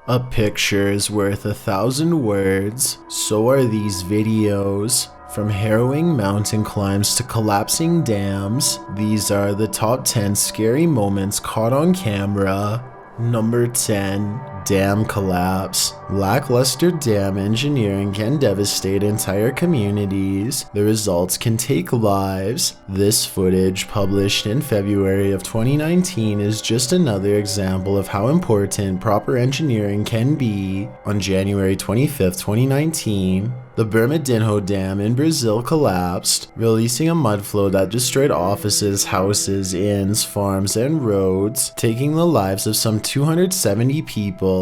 A picture is worth 1,000 words. So are these videos. From harrowing mountain climbs to collapsing dams, these are the top 10 scary moments caught on camera. Number 10. Dam collapse. Lackluster dam engineering can devastate entire communities. The results can take lives. This footage, published in February of 2019, is just another example of how important proper engineering can be. On January 25, 2019, the Brumadinho Dam in Brazil collapsed, releasing a mudflow that destroyed offices, houses, inns, farms, and roads, taking the lives of some 270 people.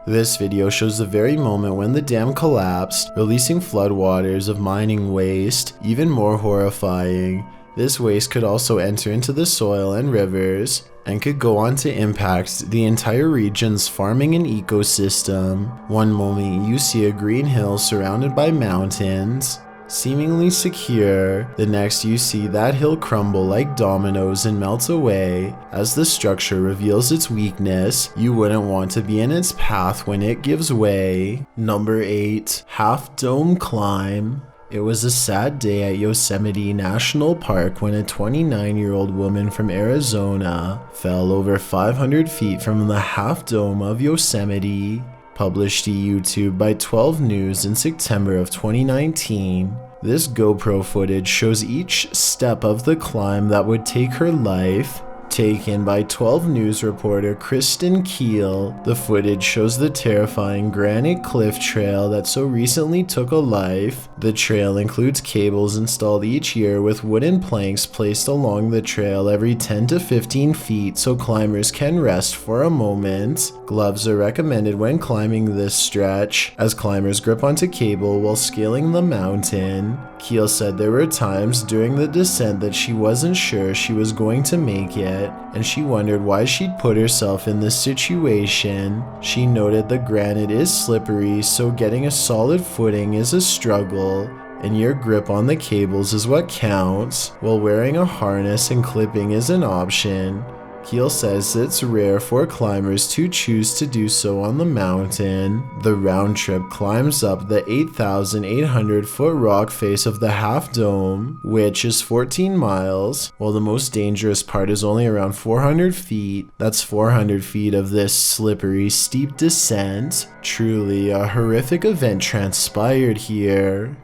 This video shows the very moment when the dam collapsed, releasing floodwaters of mining waste. Even more horrifying, this waste could also enter into the soil and rivers, and could go on to impact the entire region's farming and ecosystem. One moment you see a green hill surrounded by mountains, seemingly secure. The next you see that hill crumble like dominoes and melt away. As the structure reveals its weakness, you wouldn't want to be in its path when it gives way. Number 8. Half Dome Climb. It was a sad day at Yosemite National Park when a 29-year-old woman from Arizona fell over 500 feet from the half dome of Yosemite. Published to YouTube by 12 News in September of 2019. This GoPro footage shows each step of the climb that would take her life. Taken by 12 News reporter Kristen Keel, the footage shows the terrifying granite cliff trail that so recently took a life. The trail includes cables installed each year with wooden planks placed along the trail every 10 to 15 feet so climbers can rest for a moment. Gloves are recommended when climbing this stretch, as climbers grip onto cable while scaling the mountain. Keel said there were times during the descent that she wasn't sure she was going to make it, and she wondered why she'd put herself in this situation. She noted the granite is slippery, so getting a solid footing is a struggle, and your grip on the cables is what counts, while wearing a harness and clipping is an option. Keel says it's rare for climbers to choose to do so on the mountain. The round trip climbs up the 8,800-foot rock face of the Half Dome, which is 14 miles, while the most dangerous part is only around 400 feet. That's 400 feet of this slippery, steep descent. Truly a horrific event transpired here.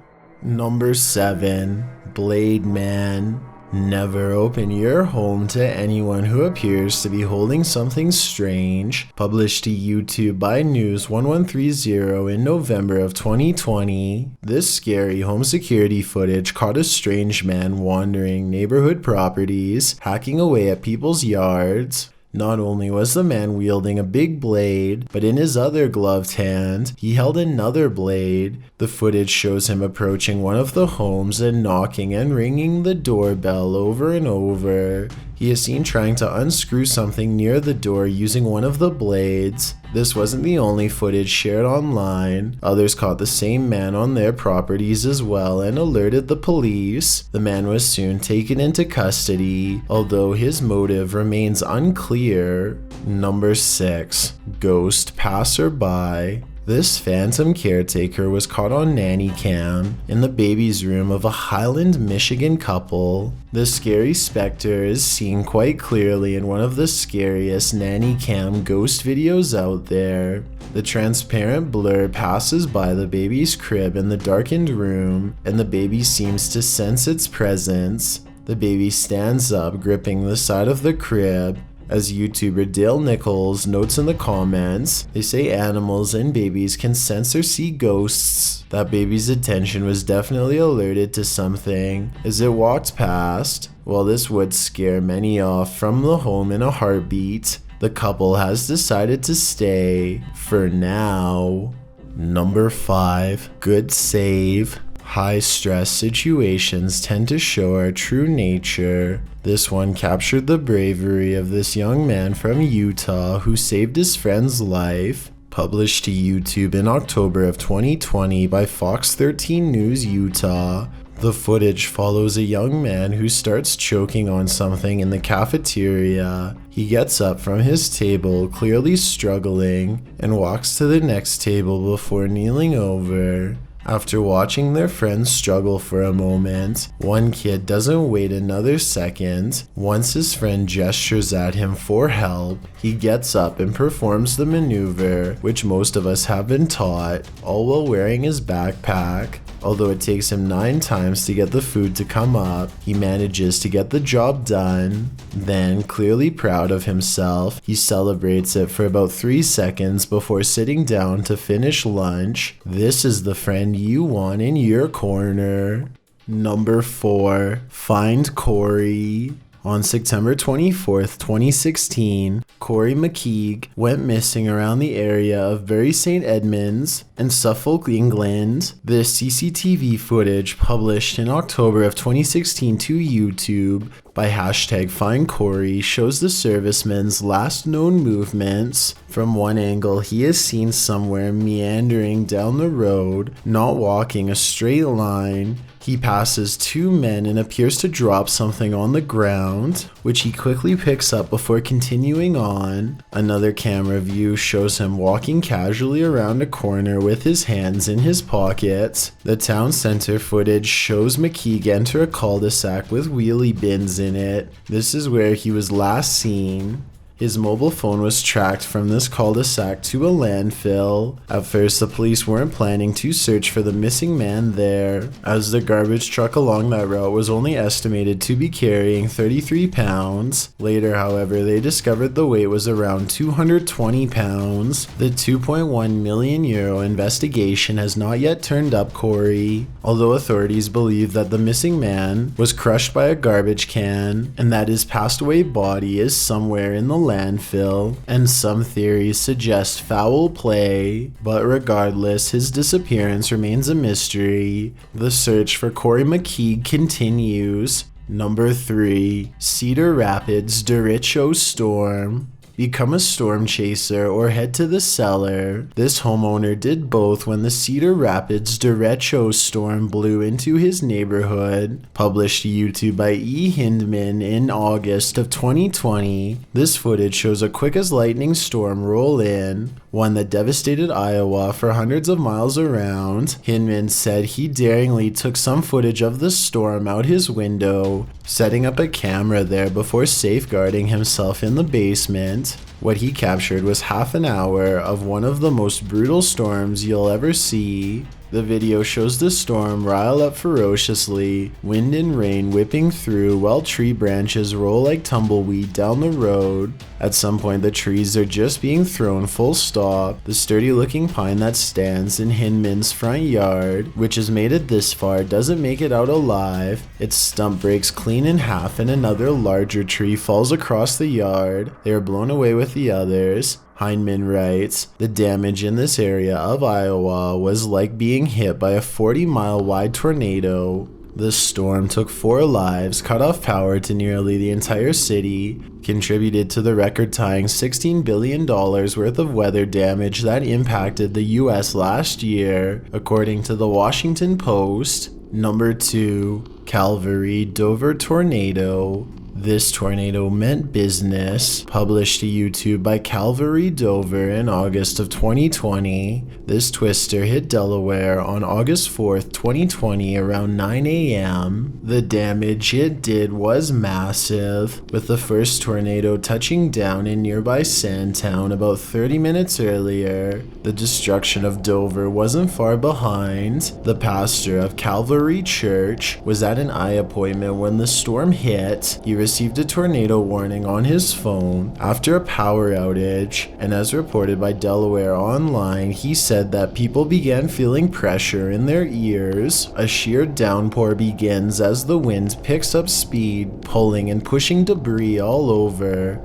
Number 7. Blade Man. Never open your home to anyone who appears to be holding something strange. Published to YouTube by News 1130 in November of 2020. This scary home security footage caught a strange man wandering neighborhood properties, hacking away at people's yards. Not only was the man wielding a big blade, but in his other gloved hand, he held another blade. The footage shows him approaching one of the homes and knocking and ringing the doorbell over and over. He is seen trying to unscrew something near the door using one of the blades. This wasn't the only footage shared online. Others caught the same man on their properties as well and alerted the police. The man was soon taken into custody, although his motive remains unclear. Number 6. Ghost Passerby. This phantom caretaker was caught on nanny cam in the baby's room of a Highland, Michigan couple. The scary specter is seen quite clearly in one of the scariest nanny cam ghost videos out there. The transparent blur passes by the baby's crib in the darkened room, and the baby seems to sense its presence. The baby stands up, gripping the side of the crib. As YouTuber Dale Nichols notes in the comments, they say animals and babies can sense or see ghosts. That baby's attention was definitely alerted to something as it walked past. While this would scare many off from the home in a heartbeat, the couple has decided to stay for now. Number 5. Good save. High-stress situations tend to show our true nature. This one captured the bravery of this young man from Utah who saved his friend's life. Published to YouTube in October of 2020 by Fox 13 News Utah. The footage follows a young man who starts choking on something in the cafeteria. He gets up from his table, clearly struggling, and walks to the next table before kneeling over. After watching their friends struggle for a moment, one kid doesn't wait another second. Once his friend gestures at him for help, he gets up and performs the maneuver, which most of us have been taught, all while wearing his backpack. Although it takes him 9 times to get the food to come up, he manages to get the job done. Then, clearly proud of himself, he celebrates it for about 3 seconds before sitting down to finish lunch. This is the friend you want in your corner. Number 4. Find Corey. On September 24th, 2016, Corey McKeague went missing around the area of Bury St. Edmunds and Suffolk, England. This CCTV footage published in October of 2016 to YouTube by #FindCorey shows the serviceman's last known movements. From one angle, he is seen somewhere meandering down the road, not walking a straight line. He passes 2 men and appears to drop something on the ground, which he quickly picks up before continuing on. Another camera view shows him walking casually around a corner with his hands in his pockets. The town center footage shows McKeague enter a cul-de-sac with wheelie bins in it. This is where he was last seen. His mobile phone was tracked from this cul-de-sac to a landfill. At first, the police weren't planning to search for the missing man there, as the garbage truck along that route was only estimated to be carrying 33 pounds. Later, however, they discovered the weight was around 220 pounds. The €2.1 million investigation has not yet turned up Corey, although authorities believe that the missing man was crushed by a garbage can and that his passed away body is somewhere in the landfill, and some theories suggest foul play, but regardless, his disappearance remains a mystery. The search for Corey McKeague continues. Number 3. Cedar Rapids derecho storm. Become a storm chaser or head to the cellar. This homeowner did both when the Cedar Rapids derecho storm blew into his neighborhood. Published to YouTube by E. Hindman in August of 2020. This footage shows a quick as lightning storm roll in, one that devastated Iowa for hundreds of miles around. Hindman said he daringly took some footage of the storm out his window, setting up a camera there before safeguarding himself in the basement. What he captured was half an hour of one of the most brutal storms you'll ever see. The video shows the storm rile up ferociously, wind and rain whipping through while tree branches roll like tumbleweed down the road. At some point, the trees are just being thrown full stop. The sturdy looking pine that stands in Hindman's front yard, which has made it this far, doesn't make it out alive. Its stump breaks clean in half and another larger tree falls across the yard. They are blown away with the others. Hindman writes, the damage in this area of Iowa was like being hit by a 40-mile wide tornado. The storm took 4 lives, cut off power to nearly the entire city, contributed to the record-tying $16 billion worth of weather damage that impacted the US last year, according to the Washington Post. Number 2. Calvary Dover Tornado. This tornado meant business. Published to YouTube by Calvary Dover in August of 2020. This twister hit Delaware on August 4th, 2020 around 9 a.m. The damage it did was massive, with the first tornado touching down in nearby Sandtown about 30 minutes earlier. The destruction of Dover wasn't far behind. The pastor of Calvary Church was at an eye appointment when the storm hit. He received a tornado warning on his phone after a power outage, and as reported by Delaware Online, he said that people began feeling pressure in their ears. A sheer downpour begins as the wind picks up speed, pulling and pushing debris all over.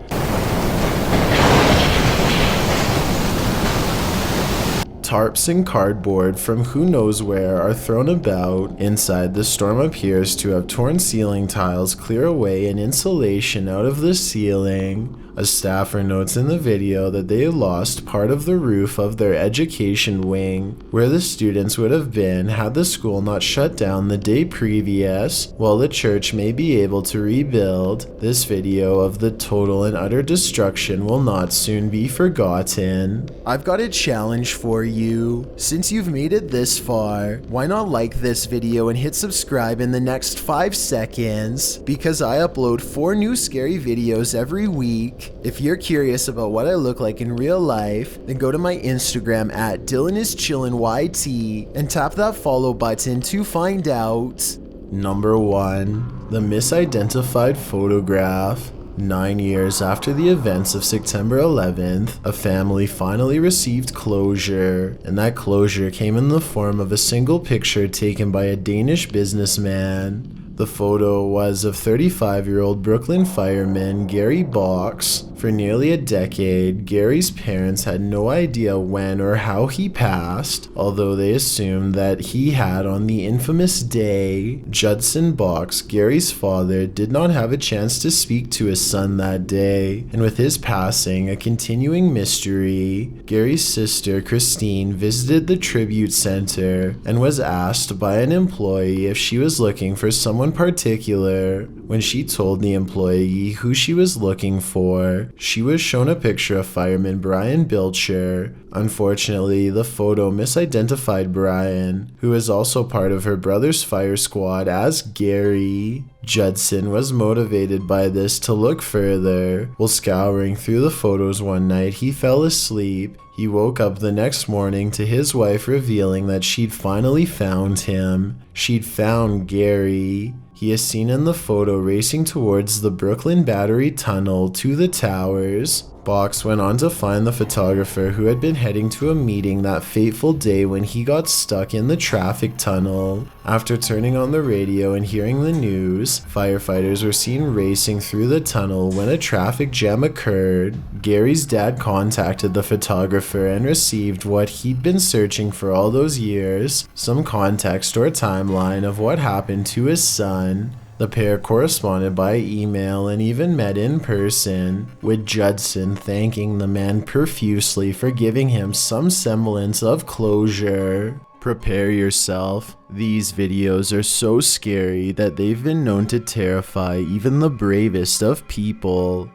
Tarps and cardboard from who knows where are thrown about. Inside, the storm appears to have torn ceiling tiles clear away and insulation out of the ceiling. A staffer notes in the video that they lost part of the roof of their education wing, where the students would have been had the school not shut down the day previous. While the church may be able to rebuild, this video of the total and utter destruction will not soon be forgotten. I've got a challenge for you. Since you've made it this far, why not like this video and hit subscribe in the next 5 seconds? Because I upload 4 new scary videos every week. If you're curious about what I look like in real life, then go to my Instagram at DylanIsChillinYT and tap that follow button to find out. Number 1. The misidentified photograph. 9 years after the events of September 11th, a family finally received closure, and that closure came in the form of a single picture taken by a Danish businessman. The photo was of 35-year-old Brooklyn fireman Gary Box. For nearly a decade, Gary's parents had no idea when or how he passed, although they assumed that he had on the infamous day. Judson Box, Gary's father, did not have a chance to speak to his son that day, and with his passing a continuing mystery, Gary's sister Christine visited the tribute center and was asked by an employee if she was looking for someone particular. When she told the employee who she was looking for, she was shown a picture of fireman Brian Bilcher. Unfortunately, the photo misidentified Brian, who is also part of her brother's fire squad, as Gary. Judson was motivated by this to look further. While scouring through the photos one night, he fell asleep. He woke up the next morning to his wife revealing that she'd finally found him. She'd found Gary. He is seen in the photo racing towards the Brooklyn Battery Tunnel to the towers. Box went on to find the photographer who had been heading to a meeting that fateful day when he got stuck in the traffic tunnel. After turning on the radio and hearing the news, firefighters were seen racing through the tunnel when a traffic jam occurred. Gary's dad contacted the photographer and received what he'd been searching for all those years, some context or timeline of what happened to his son. The pair corresponded by email and even met in person, with Judson thanking the man profusely for giving him some semblance of closure. Prepare yourself. These videos are so scary that they've been known to terrify even the bravest of people.